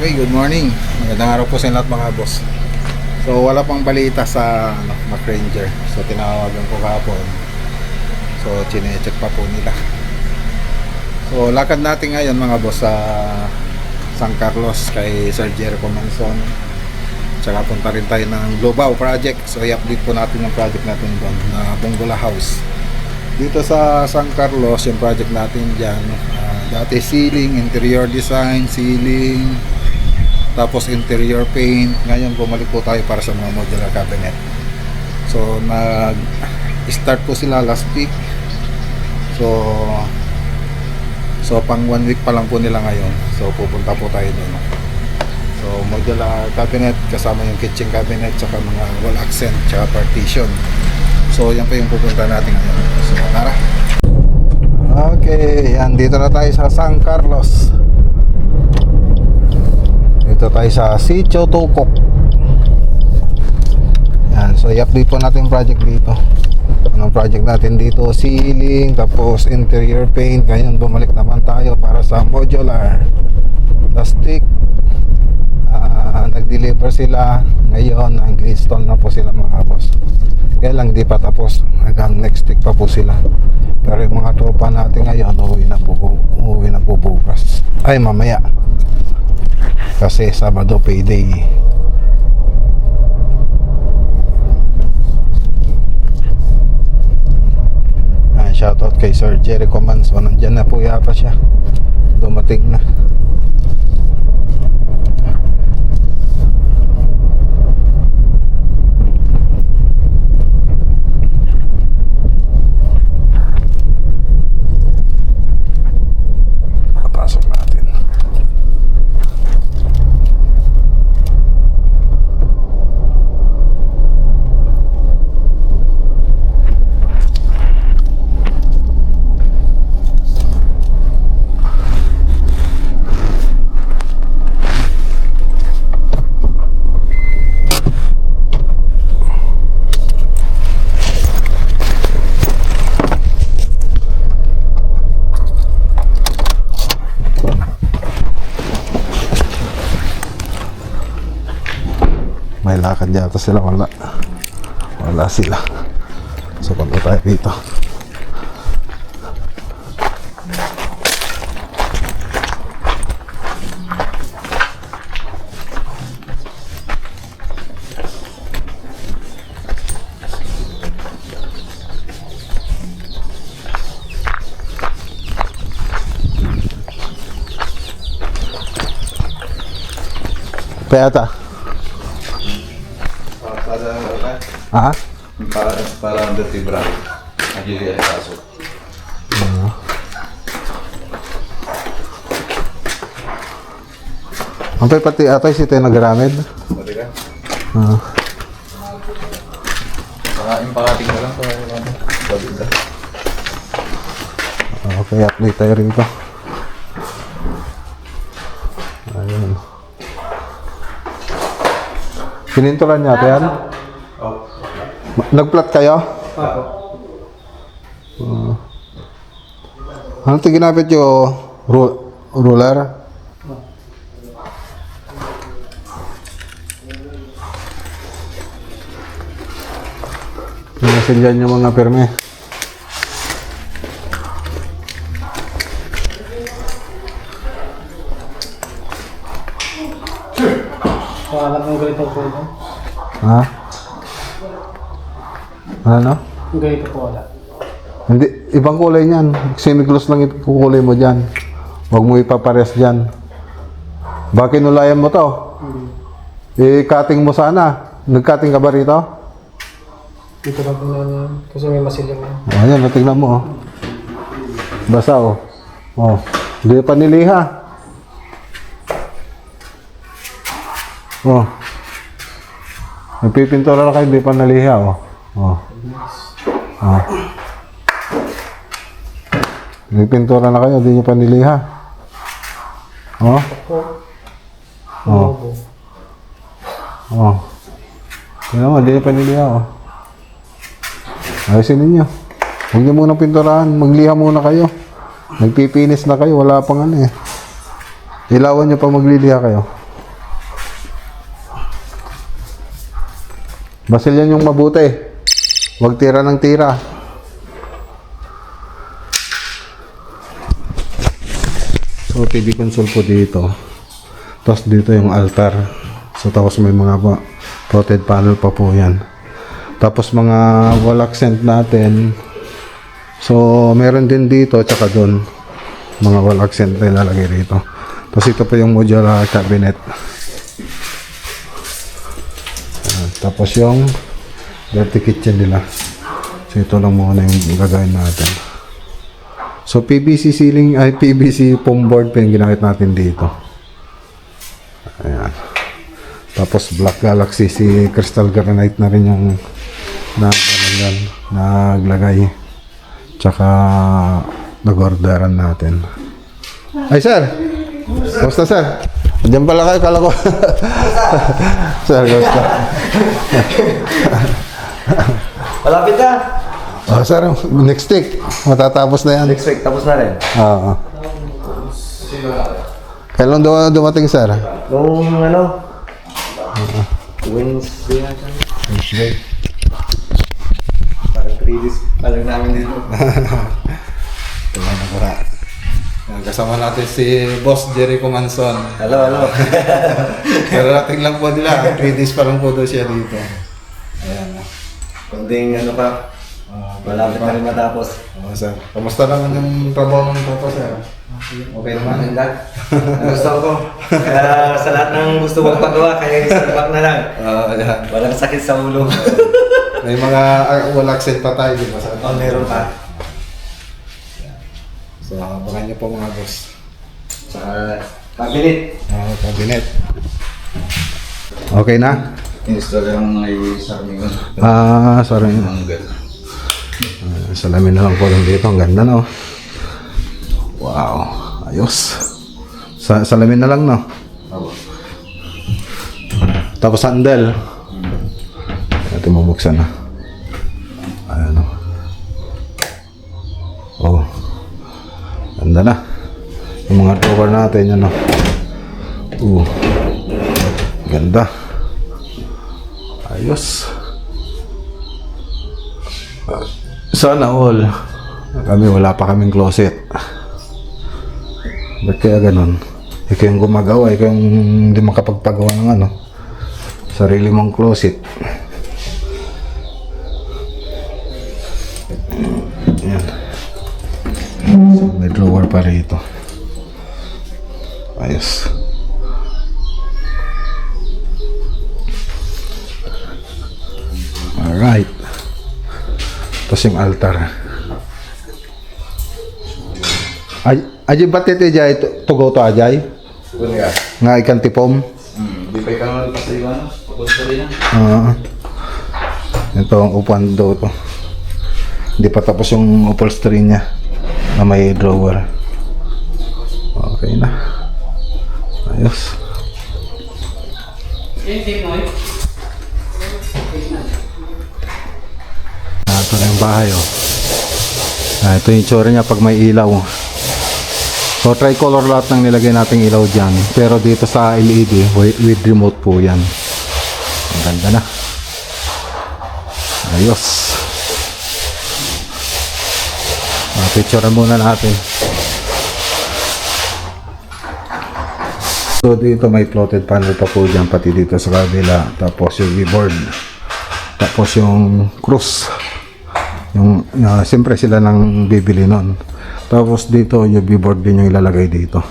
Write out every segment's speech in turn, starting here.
Okay, good morning. Magandang araw po sa lahat mga boss. So wala pang balita sa MacRanger. So tinawagan ko kahapon. So chine-check pa po nila. So lakad natin ngayon mga boss sa San Carlos kay Sir Jericho Manson. Tsaka punta rin tayo ng Lubao Project. So i-update po natin yung project natin doon na Bongola House. Dito sa San Carlos, yung project natin dyan, dati ceiling, interior design, ceiling, tapos interior paint. Ngayon bumalik po tayo para sa mga modular cabinet. So nag-start po sila last week. So pang 1 week pa lang po nila ngayon. So pupunta po tayo doon. So modular cabinet kasama yung kitchen cabinet, tsaka mga wall accent, tsaka partition. So yan po yung pupunta natin ngayon. So tara. Okay, yan, dito na tayo sa San Carlos. Dito tayo sa Sitio Tukok. Yan, so i-update po natin yung project dito. Anong project natin dito? Ceiling, tapos interior paint. Ngayon bumalik naman tayo para sa modular plastic. Nag-deliver sila ngayon. Nag-install na po sila mga boss. Kaya lang di pa tapos, hanggang next week pa po sila. Pero yung mga tropa natin ngayon uuwi na po bukas. Ay mamaya, kasi Sabado payday. Shoutout kay Sir Jericho Manson. Nandyan na po yata siya, dumating na. May lakad yata sila, wala sila. So punta tayo dito. Peta. Ah? Para vertebral. Aquí el caso. Ampay pati atay si tayo nagaramid. Pati ka? Impakating ko lang ito. Pagod. Okay, update tayo rin ito. Ayun. Pinintulan niya ito yan? Nag-plot kayo? Ano ito ginamit yung ruler? Pinasilyan yung mga perme. Alam mo ganito po ito? Ha? Ano? Ganito po wala. Hindi, ibang kulay niyan. Semi-gloss lang ikukulay mo dyan. Huwag mo ipapares dyan. Bakit nulayan mo to? I-cutting mo sana. Nag-cutting ka ba rito? Dito na po na kasi may masilang na. Ayan, tingnan mo. Oh. Basa oh. Oh. Hindi pa niliha. Oh. Nagpipintura na kayo, hindi pa naliha oh. Oh. Oh. Nagpintura na kayo, hindi nyo pa niliha. Oh. Oh. Oh. Tingnan mo, hindi nyo pa niliha oh. Ayusin ninyo. Huwag nyo muna pinturahan. Magliha muna kayo. Nagpipinis na kayo. Wala pang ano eh. Ilawan nyo pa magliliha kayo. Basil yan yung mabuti. Huwag tira ng tira. So, TV console po dito. Tapos dito yung altar. So, tapos may mga protected panel pa po yan. Tapos mga wall accent natin. So, meron din dito, tsaka doon. Mga wall accent na ilalagay rito. Tapos ito po yung modular cabinet. Tapos yung dirty kitchen nila. So, ito lang muna yung gagawin natin. So, PVC ceiling, ay PVC foam board pa yung ginamit natin dito. Ayan. Tapos Black Galaxy, si Crystal Granite na rin yung naglagay. Tsaka nag-orderan natin. Ay, sir! Kamusta, sir? Diyan pala kayo, kala ko. Sir, kamusta? Malapit na. Oh, sir, next week. Matatapos na yan. Next week, tapos na rin. Oo. Kailan dumating, sir? Nung ano? Wednesday natin. Wednesday. Parang 3 days pa lang namin dito. Kasama natin si Boss Jericho Manson. Hello, hello. Karating lang po nila. 3 days pa lang po daw siya dito. Ayan. Kunting ano pa. Malapit na rin matapos. Oo, sir. Kamusta naman yung trabaho ng Toto, sir? Okay naman? Maganda. Gusto ko. Kaya sa lahat ng gusto mong pagawa, kaya isang na lang. Ayan. Walang sakit sa ulo. May mga wall accent pa tayo, di ba? Oh, meron pa. So, abangan niyo po mga boss. Sa cabinet. Cabinet. Okay na? Install yung may sarmingon. Sorry. Manggal. Salamin na lang po lang dito. Ang ganda, no? Wow. Ayos. Salamin na lang, no? Tapos sandal. Ito mabuksan na. Ayan, no? Oh. Ganda na. Yung mga drawer natin, yan, no? Ganda. Ayos. Sana all. Kami wala pa kaming closet. Ba't kaya ganun? Ikaw yung gumagawa, ikaw yung hindi makapagpagawa ng ano, sarili mong closet. Yan. So, may drawer pa rito. Ayos. Alright. Tapos yung altar. Ajay ba't ito jay? Tugaw to ajay? Tugon ka? Nga ikan tipom? Di pa ikaw naman pa sa iwan. Tapos pa rin na. Ito ang upuan daw to. Hindi pa tapos yung upholstery niya na may drawer. Okay na. Ayos. Ito na yung bahay, oh. Ito yung itsura niya pag may ilaw. So tricolor lahat ng nilagay nating ilaw dyan. Pero dito sa LED with remote po yan. Ang ganda na. Ayos. Picture muna natin. So dito may floated panel pa po dyan, pati dito sa kabila. Tapos yung keyboard. Tapos yung cruise. Yung siyempre sila nang bibili nun. Tapos dito yung keyboard din yung ilalagay dito.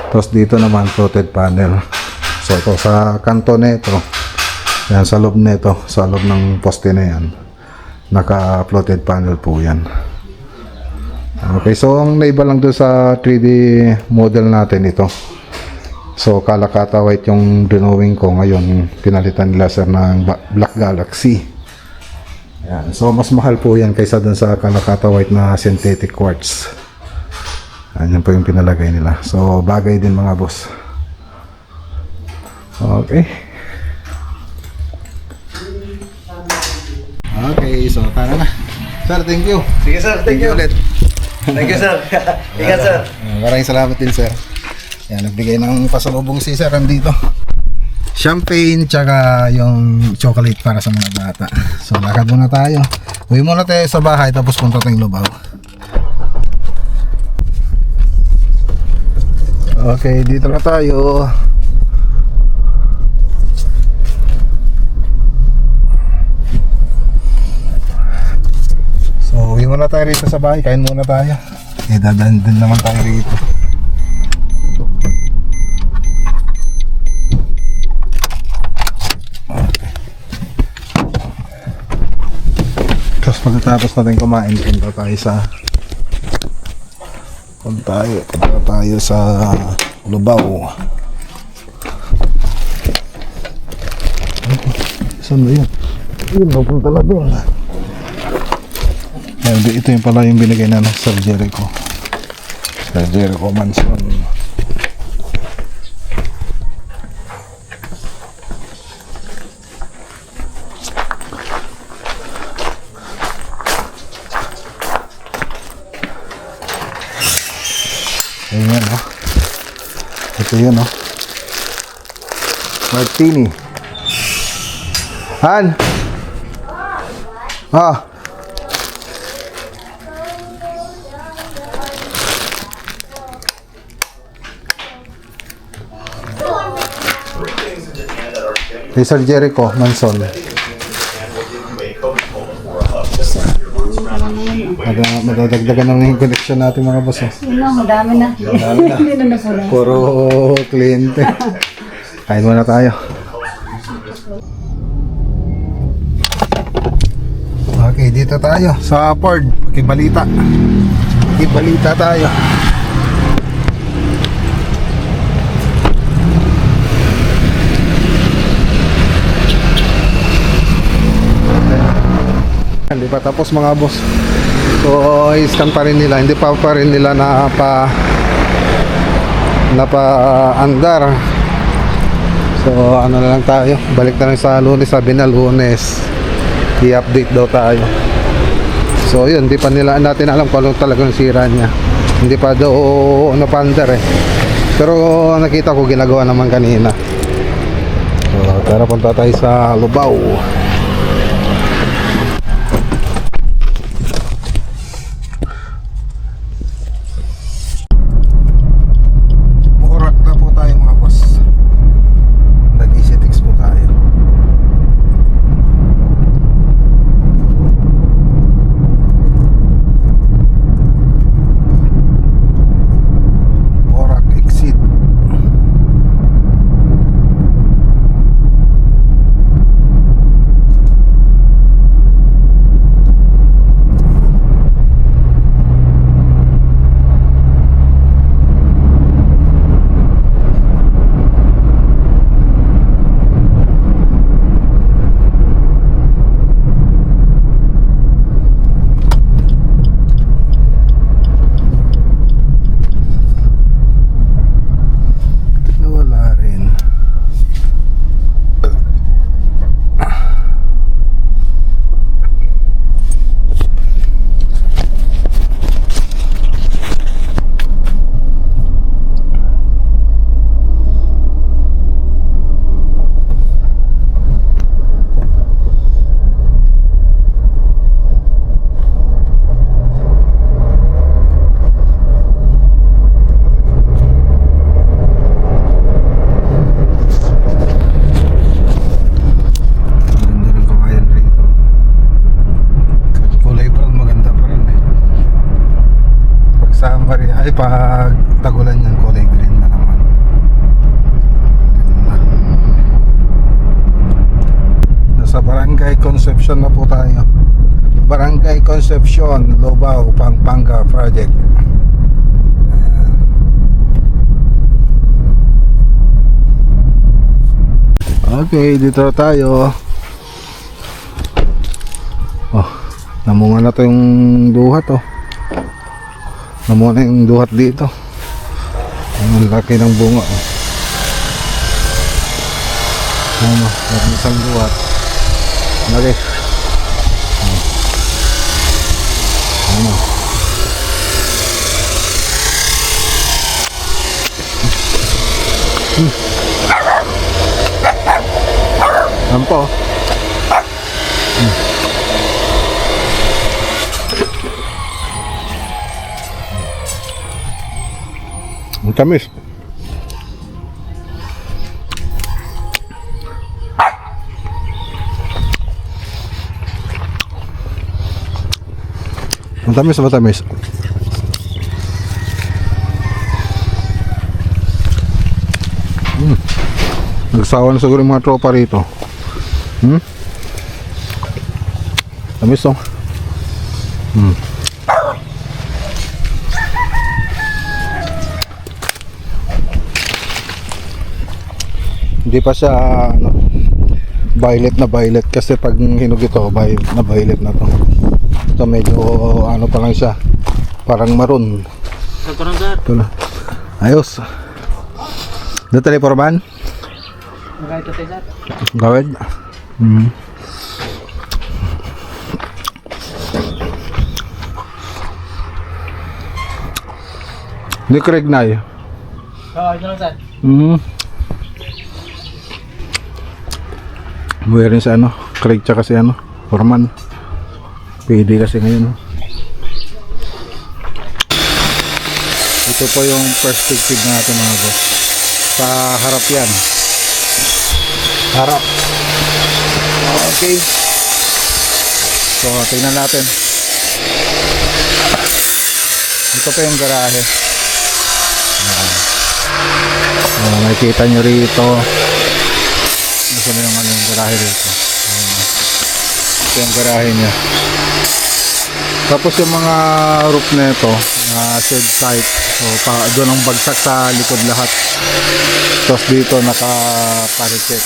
Tapos dito naman floated panel. So ito sa kanto nito. Yan sa loob nito, sa loob ng poste na yan. Naka floated panel po yan. Okay, so ang naiba lang doon sa 3D model natin ito. So Kalakata white yung drawing ko, ngayon pinalitan nila sir ng Black Galaxy. Yan. So mas mahal po yan kaysa doon sa Kalakata white na synthetic quartz. Yan po yung pinalagay nila. So bagay din mga boss. Okay. Okay, so tara na. Sir, thank you. Sige sir, thank you. Ulit. Thank you sir. Ingat sir. Maraming salamat din sir. Yan, nagbigay ng pasalubong si sir dito. champagne tsaka yung chocolate para sa mga bata. So lakad muna tayo. Uwi muna tayo sa bahay tapos punta tayong Lubao. Okay, dito na tayo. So uwi muna tayo rito sa bahay. Kain muna tayo. Eh dadaan din naman tayo rito. Tapos pagkatapos natin kumain, punta tayo sa Lubao. Saan ba yun? Yun, napunta na doon. Ito yung pala yung binigay na ng Sir Jericho. Sir Jericho Manson. Ayan o. Ito yun o. Martini. Han! Ah! Kay Sir Jericho Manson. Madadagdagan naman yung connection natin mga boss. Madami na. Hindi na napula. Puro kliyente. Kain muna tayo. Okay, dito tayo sa Ford. Makibalita. Makibalita tayo. Hindi pa tapos mga boss. So i-scan pa rin nila. Hindi pa rin nila napa-andar. So ano na lang tayo. Balik na lang sa Lunes. Sabi na Lunes i-update daw tayo. So yun, hindi pa natin alam kung ano talagang sira niya. Hindi pa daw napandar eh. Pero nakita ko ginagawa naman kanina. So tara, punta tayo sa Lubao. Ay pag tagulan yan, kulay green na naman. Ganda. Nasa Barangay Concepcion na po tayo. Barangay Concepcion, Lubao, Pampanga Project. Ayan. Okay, dito tayo. Oh, namunga na to yung duhat oh. Namunga na yung duhat dito. Ang laki ng bunga oh. Ano, meron isang duhat. Laki. Ano. Yan po. Ang tamis. Matamis, matamis. Nagsawa na siguro yung mga tropa rito. Tamis, oh. Hindi pa siya ano, violet na violet, kasi pag hinog ito violet na to. Ito medyo ano pa lang siya, parang maroon. Ito na. Ayos. Dito tayo porban. Gawid. Hindi ko regnay. ito lang sir. Buhay rin sa ano, Craig tsaka si ano, Foreman. Pwede kasi ngayon. Ito po yung perspective natin mga boss. Sa harap yan. Harap. Okay. So, tingnan natin. Ito pa yung garahe. Nakikita nyo rito. Ito na yung, yung garahe rito. Ito yung garahe niya. Tapos yung mga roof na ito, shed site. So, doon ang bagsak sa likod lahat. Tapos dito naka-parichet.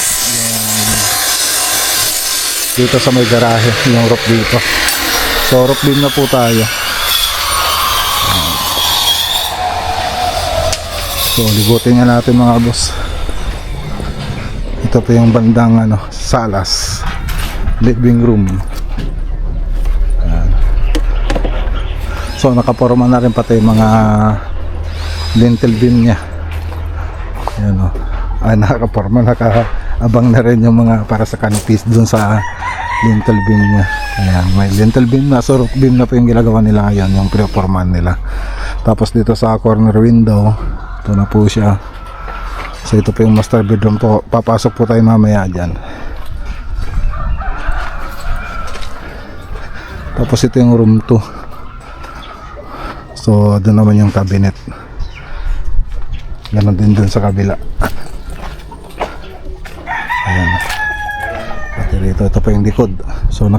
Dito sa may garahe, yung roof dito. So, roof beam na po tayo. So, libutin nga natin mga boss. Ito po yung bandang ano, salas, living room. Ayan. So nakaporma na rin pati yung mga lintel beam nya. Ayan o. Nakaporma, nakaabang na rin yung mga para sa canopies dun sa lintel beam nya. Ayan, may lintel beam na. So roof beam na po yung ginagawa nila ngayon, yung pinoporman nila. Tapos dito sa corner window, ito na po siya. So ito po yung master bedroom po. Papasok po tayo mamaya dyan. Tapos ito yung room 2. So doon naman yung cabinet. Ganon din doon sa kabila. Ayan. Pati rito, ito po yung likod. So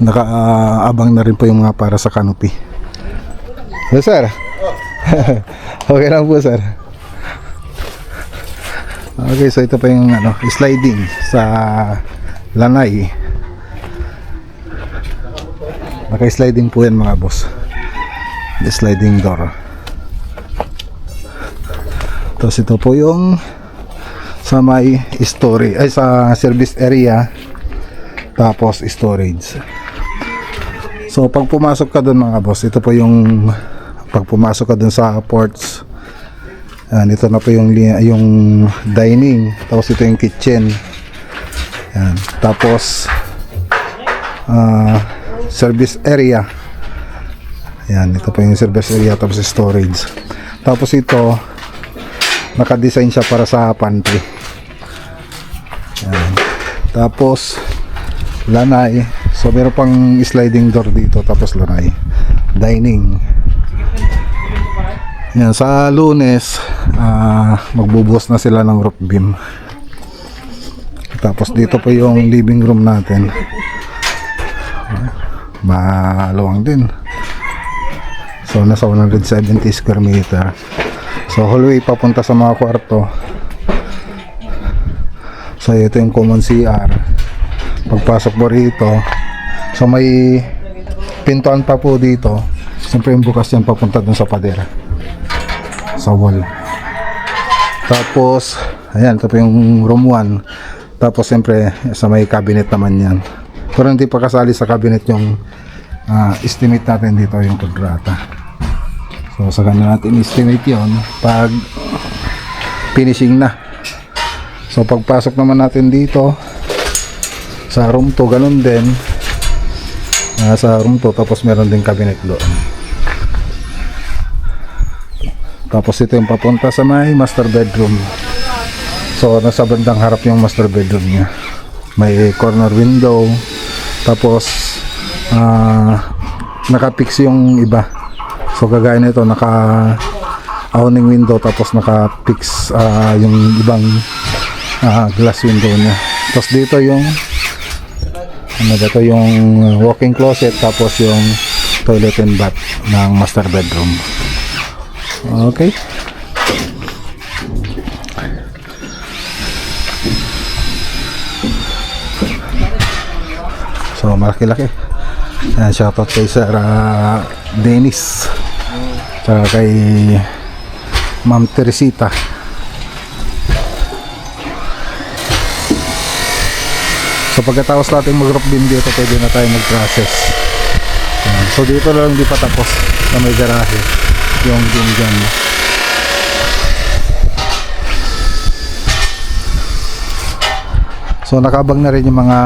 nakaabang na rin po yung mga para sa canopy. Yes sir. Okay lang po sir. Okay, so ito pa yung ano, sliding sa lanay. Naka-sliding po yan mga boss. The sliding door. Tapos ito po yung sa may storage, ay sa service area. Tapos storage. So pag pumasok ka doon mga boss, ito po yung pag pumasok ka dun sa ports. Yan, ito na po yung dining. Tapos ito yung kitchen. Yan. Tapos service area. Yan, ito po yung service area. Tapos storage. Tapos ito naka-design siya para sa pantry. Yan. Tapos lanay. So meron pang sliding door dito. Tapos lanay. Dining. Yan, sa Lunes magbubuhos na sila ng roof beam. Tapos dito po yung living room natin. Maluwang din. So nasa 170 square meter. So hallway papunta sa mga kwarto. So ito yung common CR. Pagpasok mo rito, so may pintuan pa po dito. Siyempre yung bukas yan papunta dun sa pader, sa wall. Tapos ayan, ito po yung room 1. Tapos siyempre sa may cabinet naman yan. Pero hindi pa kasali sa cabinet yung estimate natin dito, yung kontrata. So sa kanya natin estimate yon pag finishing na. So pagpasok naman natin dito sa room 2, ganun din. Sa room 2, tapos meron din cabinet doon. Tapos ito yung papunta sa may master bedroom. So nasa bandang harap yung master bedroom niya. May corner window. Tapos naka-fix yung iba. So kagaya nito, naka-awning window, tapos naka-fix yung ibang glass window niya. Tapos dito yung yung walk-in closet, tapos yung toilet and bath ng master bedroom. Okay. So malaki-laki. Shoutout kay Sir Dennis, tsaka kay Ma'am Teresita. So pagkatapos natin mag-rock beam dito, pwede na tayo mag-process. So dito lang hindi pa tapos na may garahe yung beam dyan. So nakabang na rin yung mga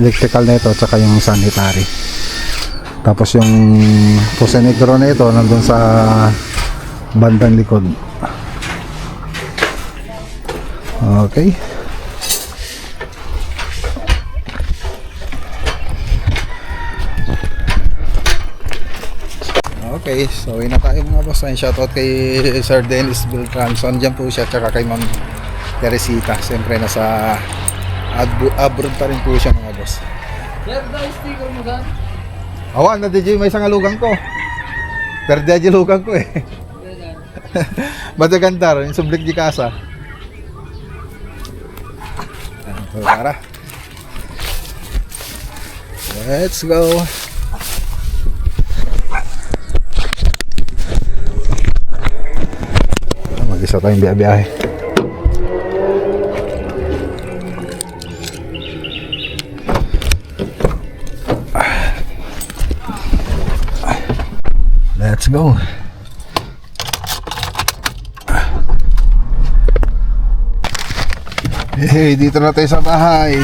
electrical na ito at saka yung sanitary. Tapos yung Pusa Negro na ito nandun sa bandang likod. Okay. Okay, so uwi na tayo mga boss. Ayun, shoutout kay Sir Dennis Beltran. So andyan po siya, tsaka kay Ma'am Teresita. Siyempre nasa abroad pa rin po siya mga boss. Awan na DJ, may isang alugang ko. Pero DJ lugang ko eh. Madagantar, yung sublik di kasa. So, tara. Let's go. Mag-isa tayong biyahe. Let's go. Hey, dito na tayo sa bahay.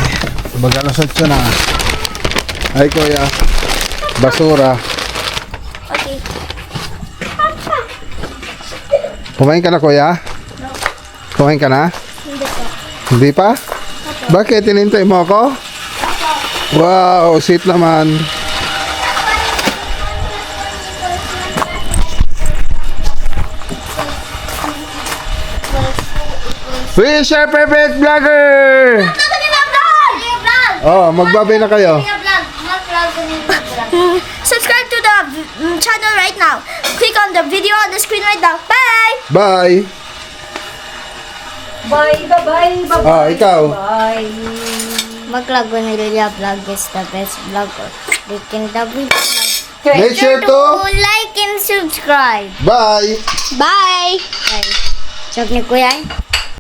Mag-alasot siya na. Ay kuya, basura. Okay. Kumain ka na kuya? No. Kumain ka na? Hindi po. Hindi pa? Bakit? Tinintay mo ako? Wow, sweet naman. Fisher Perfect Vlogger! Oh, magbabay na kayo. Subscribe to the channel right now. Click on the video on the screen right now. Bye! Bye! Bye, bye, bye, bye. Ah, ikaw. Bye. Vlog is the best vlogger. Click in the video. Make sure to like and subscribe. bye! Bye! Bye. Chok ni Kuya.